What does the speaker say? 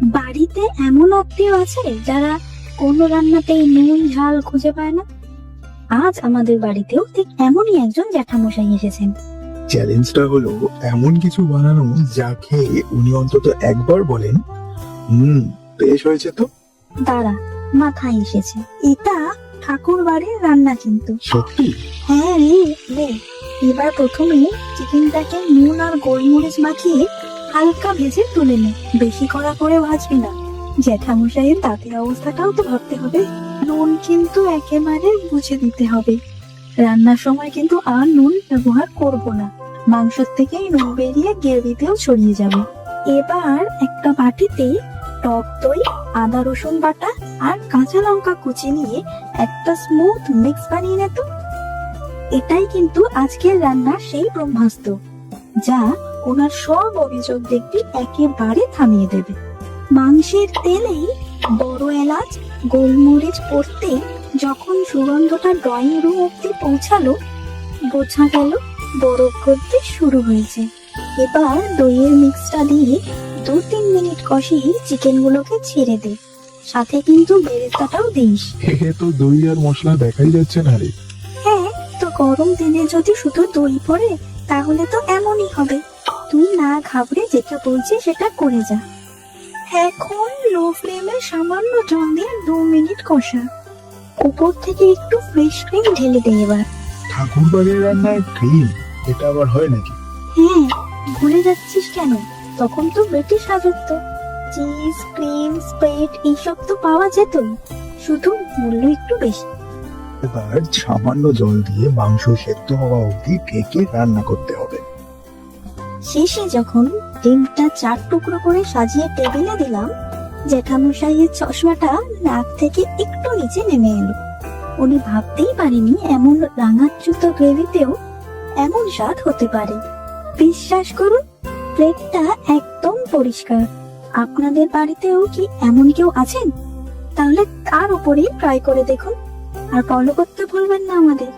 বাড়িতে এমন আত্মীয় আছে যারা কোনো রান্নাতেই নুন ঝাল খুঁজে পায় না। আজ আমাদের বাড়িতেও ঠিক এমনই একজন জ্যাঠামশাই এসেছেন। চ্যালেঞ্জটা হলো এমন কিছু বানানো যা খেয়ে উনি অন্তত একবার বলেন, বেশ হয়েছে তো। দাঁড়া, মাথায় এসেছে, এটা ঠাকুর বাড়ির রান্না কিন্তু। সত্যি? হ্যাঁ রে, রে। এবার প্রথমে চিকেনটাকে নুন আর গোলমরিচ মাখিয়ে হালকা ভেজে তুলে নে। বেশি কড়া করে ভাজবি না, জ্যাঠামশাইয়ের দাঁতের অবস্থাটাও তো ভাবতে হবে। নুন কিন্তু একেবারে বুঝে দিতে হবে। রান্নার সময় কিন্তু আর নুন ব্যবহার করব না, মাংসের থেকেই নুন বেরিয়ে গ্রেভিতেও ছড়িয়ে যাবে। এবার একটা বাটিতে টক দই, আদা রসুন বাটা আর কাঁচা লঙ্কা কুচি নিয়ে একটা স্মুথ মিক্স বানিয়ে নে তো। এটাই কিন্তু আজকের রান্নার সেই ব্রহ্মাস্ত্র, যা ওনার সব অভিযোগ দেখবি একেবারে থামিয়ে দেবে। মাংসের তেলেই বড় এলাচ, গোলমরিচ পড়তে যখন সুগন্ধটা ড্রয়িং রুম অব্দি পৌঁছালো, বোঝা গেল বরফ করতে শুরু হয়েছে। এবার দইয়ের মিক্সটা দিয়ে 2-3 মিনিট কষিয়ে চিকেন গুলোকে ছেড়ে দে। সাথে কিন্তু বেরেস্তাটাও দিস। এ তো দই আর মশলা দেখাই যাচ্ছে না রে। হ্যাঁ, তো গরম দিনে যদি শুধু দই পড়ে তাহলে তো এমনই হবে। তুই না ঘাবড়ে যেটা বলছিস সেটা করে যা। এখন লো ফ্লেমে সামান্য জল দিয়ে 2 মিনিট কষা। উপর থেকে একটু ফ্রেশ ক্রিম ঢেলে দে এবার। ঠাকুর বাড়ির রান্নায় ক্রিম, এটা আবার হয় নাকি? হ্যাঁ, ভুলে যাচ্ছিস কেন? তখন তো ব্রিটিশ রাজত্ব, চিজ, ক্রিম, স্প্রেড এইসব তো পাওয়া যেত, শুধু মূল্য একটু বেশি। এবার সামান্য জল দিয়ে মাংস সেদ্ধ হওয়া অবধি ঢেকে রান্না করতে হবে। শেষে যখন ডিমটা 4 টুকরো করে সাজিয়ে টেবিলে দিলাম, জ্যাঠামশাইয়ের চশমাটা নাক থেকে একটু নিচে নেমে এলো। উনি ভাবতেই পারেনি এমন রাঙাচ্যুত গ্রেভিতেও এমন স্বাদ হতে পারে। বিশ্বাস করুন, প্লেটটা একদম পরিষ্কার। আপনাদের বাড়িতেও কি এমন কেউ আছেন? তাহলে তার উপরেই ট্রাই করে দেখুন, আর ফলো করতে ভুলবেন না আমাদের।